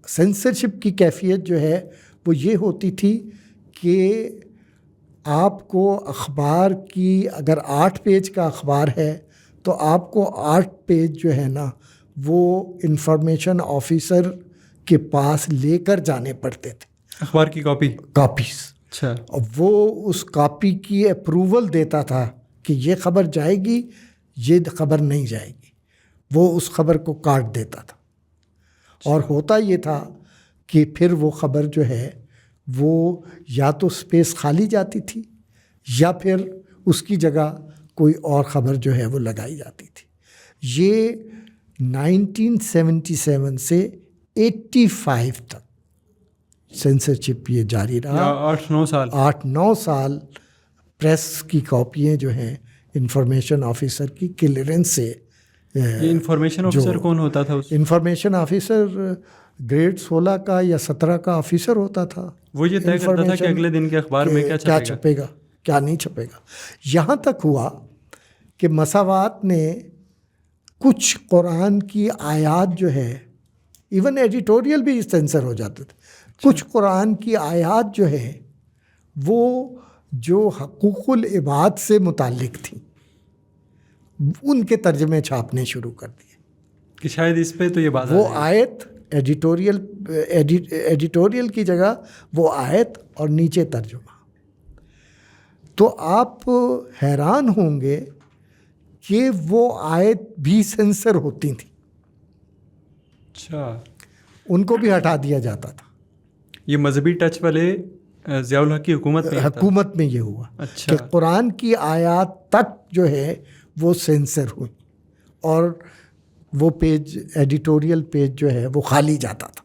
Censorship کی کیفیت جو ہے وہ یہ ہوتی تھی کہ آپ کو اخبار کی اگر 8 پیج کا اخبار ہے تو آپ کو 8 پیج جو ہے نا وہ انفارمیشن آفیسر کے پاس لے کر جانے پڑتے تھے. اخبار کی کاپیز. اچھا. وہ اس کاپی کی اپروول دیتا تھا کہ یہ خبر جائے گی, یہ خبر نہیں جائے گی. وہ اس خبر کو کاٹ دیتا تھا. اور ہوتا یہ تھا کہ پھر وہ خبر جو ہے وہ یا تو اسپیس خالی جاتی تھی یا پھر اس کی جگہ کوئی اور خبر جو ہے وہ لگائی جاتی تھی. یہ 1977 سے 85 تک سینسرشپ یہ جاری رہا. 8-9 سال پریس کی کاپیاں جو ہیں انفارمیشن آفیسر کی کلیئرنس سے. یہ انفارمیشن آفیسر کون ہوتا تھا؟ انفارمیشن آفیسر گریڈ 16 کا یا 17 کا آفیسر ہوتا تھا. وہ یہ طے کرتا تھا کہ اگلے دن کے اخبار میں کیا چھپے گا کیا نہیں چھپے گا. یہاں تک ہوا کہ مساوات نے کچھ قرآن کی آیات جو ہے ایون ایڈیٹوریل بھی سینسر ہو جاتے تھے. کچھ قرآن کی آیات جو ہے وہ جو حقوق العباد سے متعلق تھیں ان کے ترجمے چھاپنے شروع کر دیے کہ شاید اس پہ تو یہ بات وہ آیت ایڈیٹوریل کی جگہ وہ آیت اور نیچے ترجمہ. تو آپ حیران ہوں گے کہ وہ آیت بھی سینسر ہوتی تھیں. اچھا. ان کو بھی ہٹا دیا جاتا تھا. یہ مذہبی ٹچ والے ضیاء الحق کی حکومت میں یہ ہوا. اچھا. کہ قرآن کی آیات تک جو ہے وہ سینسر ہوئی اور وہ پیج ایڈیٹوریل پیج جو ہے وہ خالی جاتا تھا.